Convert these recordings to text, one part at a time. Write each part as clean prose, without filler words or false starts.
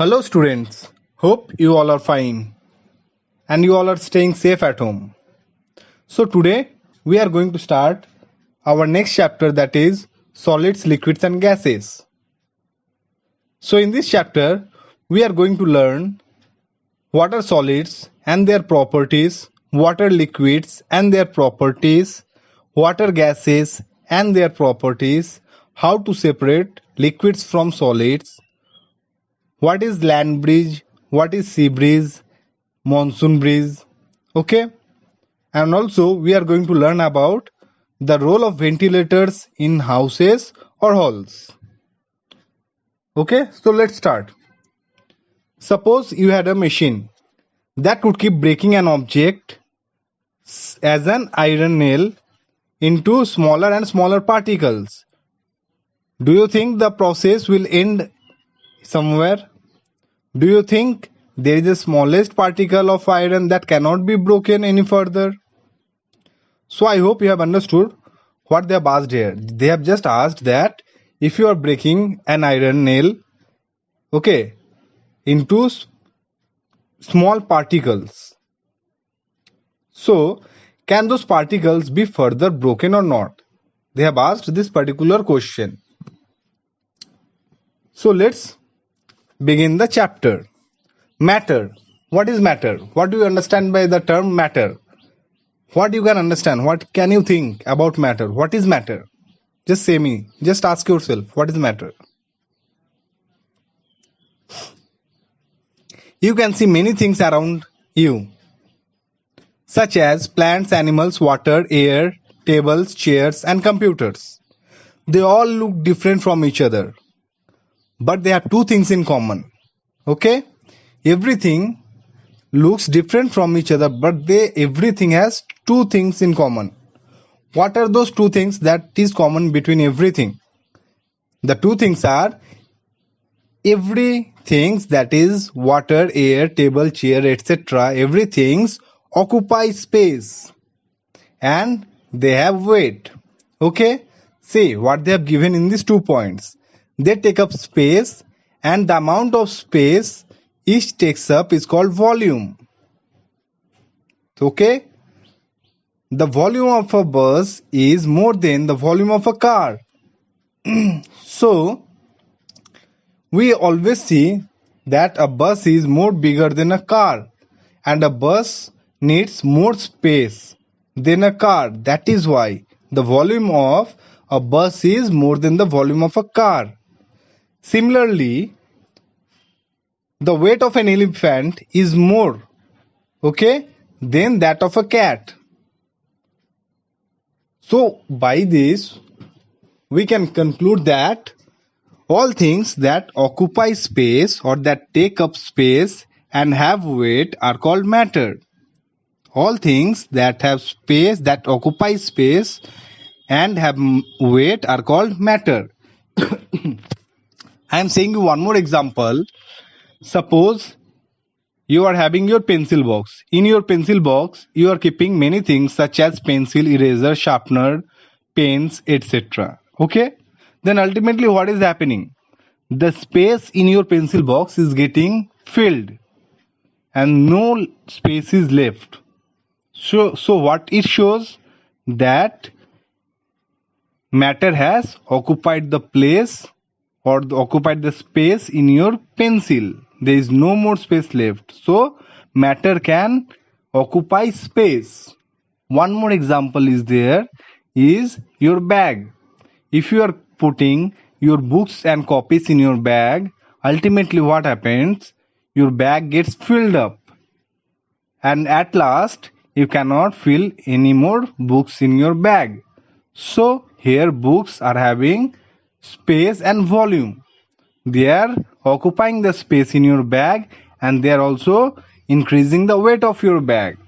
Hello students, hope you all are fine and you all are staying safe at home. So today we are going to start our next chapter, that is solids, liquids and gases. So in this chapter we are going to learn what are solids and their properties, what are liquids and their properties, what are gases and their properties, how to separate liquids from solids, what is land breeze, what is sea breeze, monsoon breeze. Okay, and also we are going to learn about the role of ventilators in houses or halls. Okay, so let's start. Suppose you had a machine that would keep breaking an object as an iron nail into smaller and smaller particles. Do you think the process will end somewhere? Do you think there is the smallest particle of iron that cannot be broken any further? So I hope you have understood what they have asked here. They have just asked that if you are breaking an iron nail, okay, into small particles, so can those particles be further broken or not? They have asked this particular question. So let's begin the chapter. Matter. What is matter? What do you understand by the term matter? What you can understand? What can you think about matter? What is matter? Just say me. Just ask yourself, what is matter? You can see many things around you, such as plants, animals, water, air, tables, chairs, and computers. They all look different from each other, but they have two things in common. Okay? Everything looks different from each other, but everything has two things in common. What are those two things that is common between everything? The two things are everything, that is water, air, table, chair, etc. Everything occupy space and they have weight. Okay, see what they have given in these 2 points. They take up space and the amount of space each takes up is called volume. Okay, the volume of a bus is more than the volume of a car. So we always see that a bus is more bigger than a car and a bus needs more space than a car. That is why the volume of a bus is more than the volume of a car. Similarly, the weight of an elephant is more, okay, than that of a cat. So by this we can conclude that all things that occupy space or that take up space and have weight are called matter. All things that have space, that occupy space and have weight are called matter. I am saying you one more example. Suppose you are having your pencil box. In your pencil box, you are keeping many things such as pencil, eraser, sharpener, pens, etc. Okay? Then ultimately what is happening? The space in your pencil box is getting filled and no space is left. So what it shows? That matter has occupied the place or occupied the space in your pencil. There is no more space left. So matter can occupy space. One more example is there is your bag. If you are putting your books and copies in your bag, ultimately what happens? Your bag gets filled up and at last you cannot fill any more books in your bag. So here books are having space and volume. They are occupying the space in your bag and they are also increasing the weight of your bag.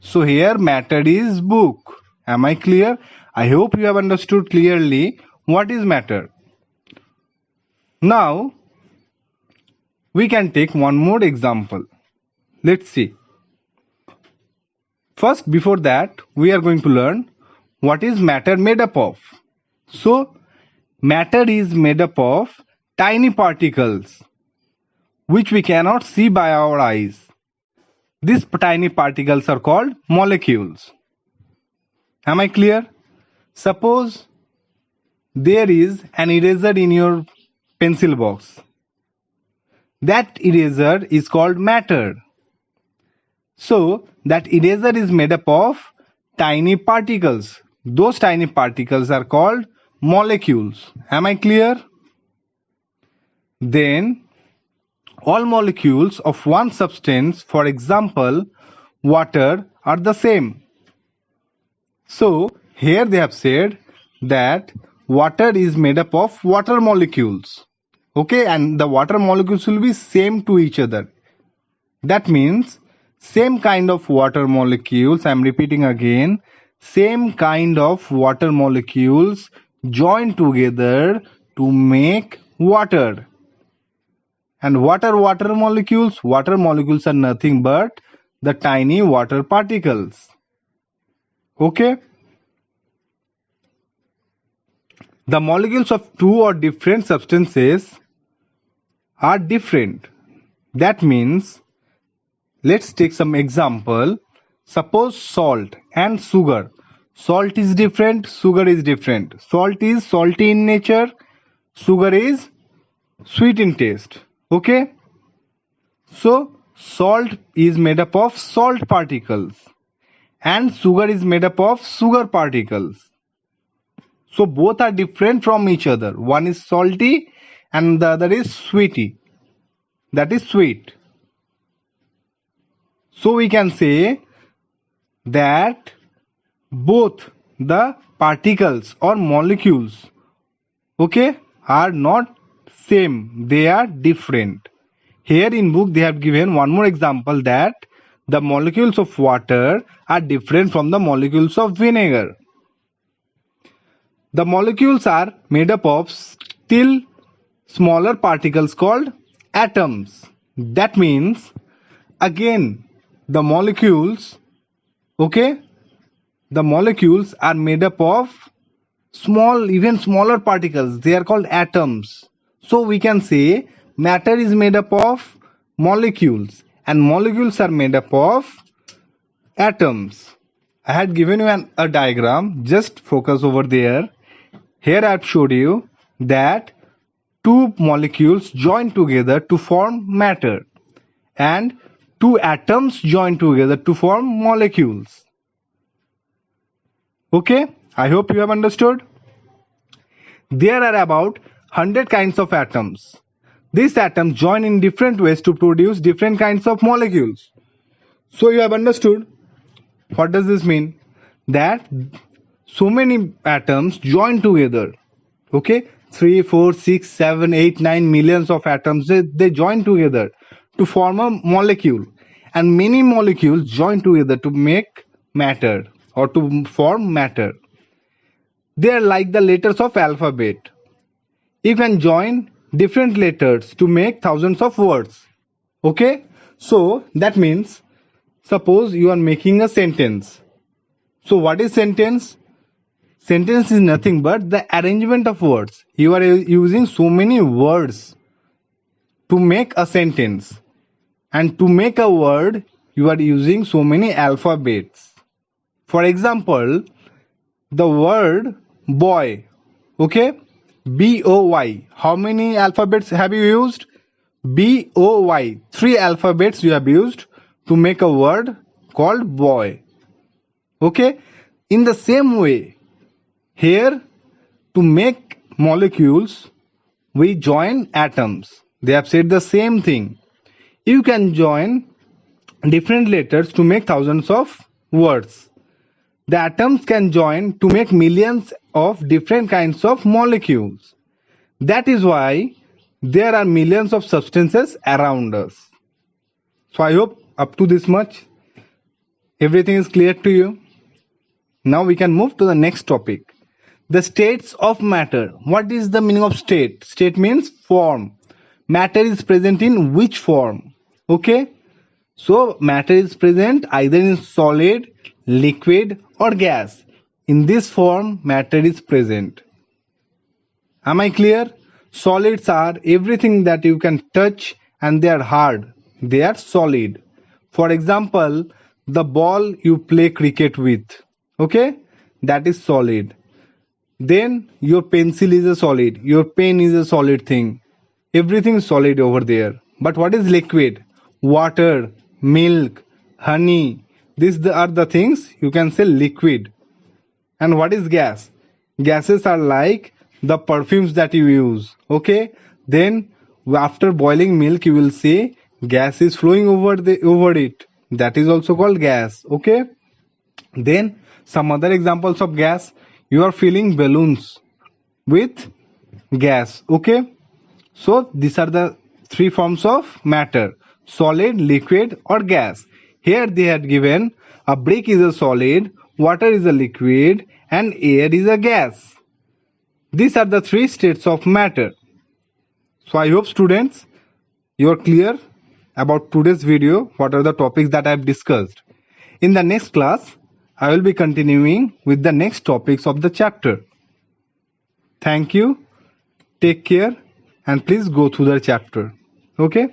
So here matter is book. Am I clear? I hope you have understood clearly what is matter. Now we can take one more example. Let's see. First, before that, we are going to learn what is matter made up of. So matter is made up of tiny particles. which we cannot see by our eyes. These tiny particles are called molecules. Am I clear? Suppose there is an eraser in your pencil box. That eraser is called matter. So that eraser is made up of tiny particles. Those tiny particles are called molecules. Am I clear? Then all molecules of one substance, for example, water, are the same. So here they have said that water is made up of water molecules. Okay, and the water molecules will be same to each other. That means same kind of water molecules, I am repeating again, same kind of water molecules join together to make water. And what are water molecules? Water molecules are nothing but the tiny water particles. Okay? The molecules of two or different substances are different. That means, let's take some example. Suppose salt and sugar. Salt is different, sugar is different. Salt is salty in nature, sugar is sweet in taste. Okay? So salt is made up of salt particles and sugar is made up of sugar particles. So both are different from each other. One is salty and the other is sweety. That is sweet. So we can say that both the particles or molecules, okay, are not same. They are different. Here in book they have given one more example that the molecules of water are different from the molecules of vinegar. The molecules are made up of still smaller particles called atoms. That means again the molecules, okay, the molecules are made up of small, even smaller particles. They are called atoms. So we can say matter is made up of molecules and molecules are made up of atoms. I had given you a diagram. Just focus over there. Here I have showed you that two molecules join together to form matter and two atoms join together to form molecules. Okay, I hope you have understood. There are about 100 kinds of atoms. These atoms join in different ways to produce different kinds of molecules. So you have understood. What does this mean? That so many atoms join together. Okay, 3, 4, 6, 7, 8, 9 millions of atoms, they join together to form a molecule. And many molecules join together to make matter or to form matter. They are like the letters of alphabet. You can join different letters to make thousands of words. Okay, so that means suppose you are making a sentence. So what is sentence? Sentence is nothing but the arrangement of words. You are using so many words to make a sentence. And to make a word, you are using so many alphabets. For example, the word boy, okay, B-O-Y. How many alphabets have you used? B-O-Y. 3 alphabets you have used to make a word called boy. Okay, in the same way, here to make molecules, we join atoms. They have said the same thing. You can join different letters to make thousands of words. The atoms can join to make millions of different kinds of molecules. That is why there are millions of substances around us. So I hope up to this much everything is clear to you. Now we can move to the next topic. The states of matter. What is the meaning of state? State means form. Matter is present in which form? Okay. So matter is present either in solid, liquid or gas. In this form, matter is present. Am I clear? Solids are everything that you can touch and they are hard, they are solid. For example, the ball you play cricket with, okay, that is solid. Then your pencil is a solid, your pen is a solid thing. Everything is solid over there. But what is liquid? Water, milk, honey. These are the things you can say liquid. And what is gas? Gases are like the perfumes that you use. Okay? Then after boiling milk you will say gas is flowing over it. That is also called gas. Okay? Then some other examples of gas. You are filling balloons with gas. Okay? So these are the three forms of matter: solid, liquid or gas. Here they had given a brick is a solid, water is a liquid and air is a gas. These are the three states of matter. So I hope students you are clear about today's video, what are the topics that I have discussed. In the next class, I will be continuing with the next topics of the chapter. Thank you, take care and please go through the chapter. Okay.